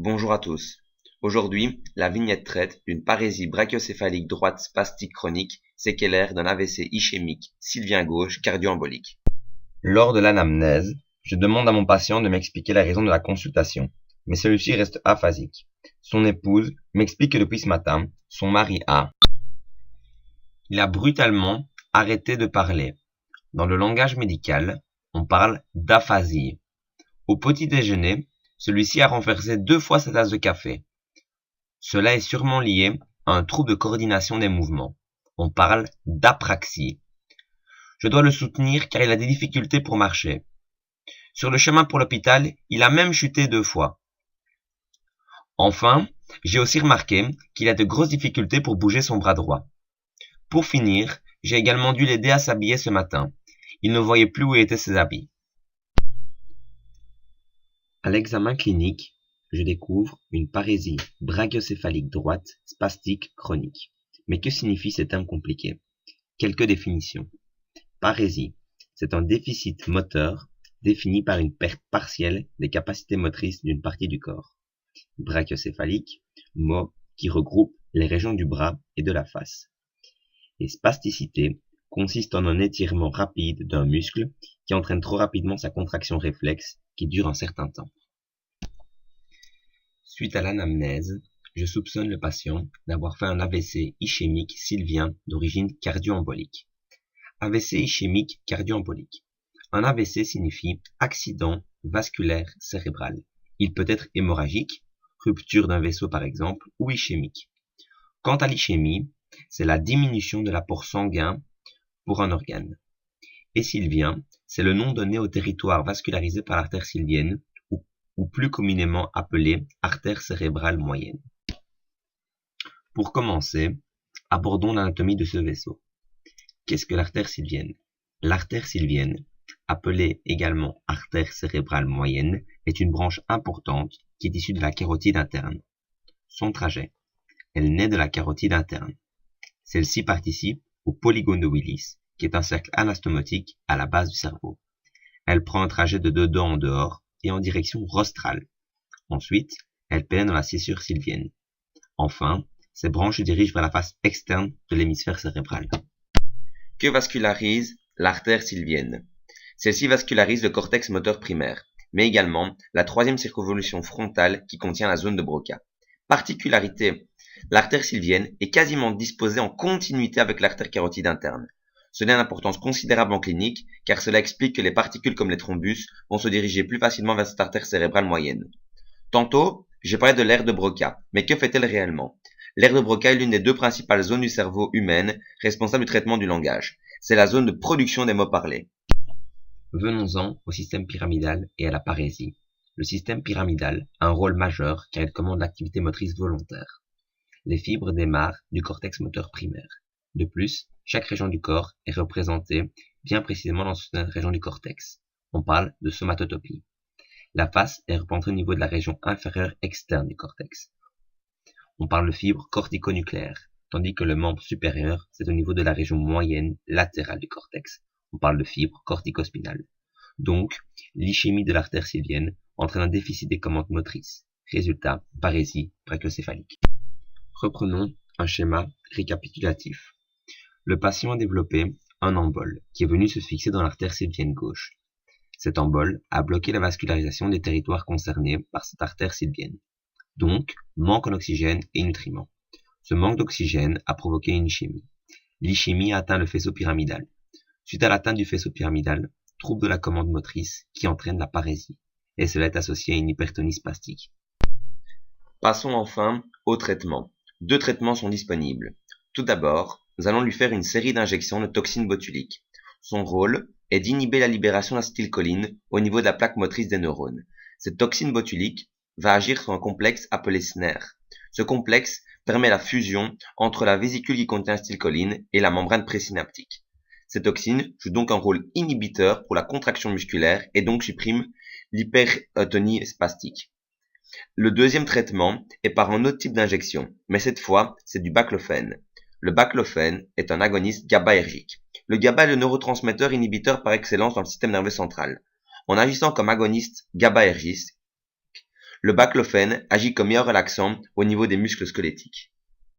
Bonjour à tous. Aujourd'hui, la vignette traite d'une parésie brachiocéphalique droite spastique chronique séquelaire d'un AVC ischémique sylvien gauche cardio-embolique. Lors de l'anamnèse, je demande à mon patient de m'expliquer la raison de la consultation, mais celui-ci reste aphasique. Son épouse m'explique que depuis ce matin, son mari il a brutalement arrêté de parler. Dans le langage médical, on parle d'aphasie. Au petit déjeuner, celui-ci a renversé 2 fois sa tasse de café. Cela est sûrement lié à un trouble de coordination des mouvements. On parle d'apraxie. Je dois le soutenir car il a des difficultés pour marcher. Sur le chemin pour l'hôpital, il a même chuté 2 fois. Enfin, j'ai aussi remarqué qu'il a de grosses difficultés pour bouger son bras droit. Pour finir, j'ai également dû l'aider à s'habiller ce matin. Il ne voyait plus où étaient ses habits. À l'examen clinique, je découvre une parésie brachiocéphalique droite spastique chronique. Mais que signifie ce terme compliqué? Quelques définitions. Parésie, c'est un déficit moteur défini par une perte partielle des capacités motrices d'une partie du corps. Brachiocéphalique, mot qui regroupe les régions du bras et de la face. Et spasticité consiste en un étirement rapide d'un muscle qui entraîne trop rapidement sa contraction réflexe qui dure un certain temps. Suite à l'anamnèse, je soupçonne le patient d'avoir fait un AVC ischémique sylvien d'origine cardio-embolique. AVC ischémique cardio-embolique. Un AVC signifie accident vasculaire cérébral. Il peut être hémorragique, rupture d'un vaisseau par exemple, ou ischémique. Quant à l'ischémie, c'est la diminution de l'apport sanguin pour un organe. Et sylvien, c'est le nom donné au territoire vascularisé par l'artère sylvienne, ou plus communément appelée artère cérébrale moyenne. Pour commencer, abordons l'anatomie de ce vaisseau. Qu'est-ce que l'artère sylvienne? L'artère sylvienne, appelée également artère cérébrale moyenne, est une branche importante qui est issue de la carotide interne. Son trajet, elle naît de la carotide interne. Celle-ci participe au polygone de Willis, qui est un cercle anastomotique à la base du cerveau. Elle prend un trajet de dedans en dehors et en direction rostrale. Ensuite, elle pénètre dans la scissure sylvienne. Enfin, ces branches se dirigent vers la face externe de l'hémisphère cérébral. Que vascularise l'artère sylvienne? Celle-ci vascularise le cortex moteur primaire, mais également la troisième circonvolution frontale qui contient la zone de Broca. Particularité, l'artère sylvienne est quasiment disposée en continuité avec l'artère carotide interne. Cela a une importance considérable en clinique, car cela explique que les particules comme les thrombus vont se diriger plus facilement vers cette artère cérébrale moyenne. Tantôt, j'ai parlé de l'aire de Broca, mais que fait-elle réellement? L'aire de Broca est l'une des 2 principales zones du cerveau humaine responsable du traitement du langage. C'est la zone de production des mots parlés. Venons-en au système pyramidal et à la parésie. Le système pyramidal a un rôle majeur car il commande l'activité motrice volontaire. Les fibres démarrent du cortex moteur primaire. De plus, chaque région du corps est représentée bien précisément dans cette région du cortex. On parle de somatotopie. La face est représentée au niveau de la région inférieure externe du cortex. On parle de fibres corticonucléaires, tandis que le membre supérieur, c'est au niveau de la région moyenne latérale du cortex. On parle de fibres corticospinales. Donc, l'ischémie de l'artère sylvienne entraîne un déficit des commandes motrices. Résultat, parésie brachiocéphalique. Reprenons un schéma récapitulatif. Le patient a développé un embole qui est venu se fixer dans l'artère sylvienne gauche. Cet embole a bloqué la vascularisation des territoires concernés par cette artère sylvienne. Donc, manque en oxygène et nutriments. Ce manque d'oxygène a provoqué une ischémie. L'ischémie a atteint le faisceau pyramidal. Suite à l'atteinte du faisceau pyramidal, trouble de la commande motrice qui entraîne la parésie. Et cela est associé à une hypertonie spastique. Passons enfin au traitement. 2 traitements sont disponibles. Tout d'abord, nous allons lui faire une série d'injections de toxines botuliques. Son rôle est d'inhiber la libération d'acétylcholine au niveau de la plaque motrice des neurones. Cette toxine botulique va agir sur un complexe appelé SNER. Ce complexe permet la fusion entre la vésicule qui contient l'acétylcholine et la membrane présynaptique. Cette toxine joue donc un rôle inhibiteur pour la contraction musculaire et donc supprime l'hypertonie spastique. Le deuxième traitement est par un autre type d'injection, mais cette fois, c'est du baclofène. Le baclofène est un agoniste GABAergique. Le GABA est le neurotransmetteur inhibiteur par excellence dans le système nerveux central. En agissant comme agoniste GABAergique, Le baclofène agit comme meilleur relaxant au niveau des muscles squelettiques.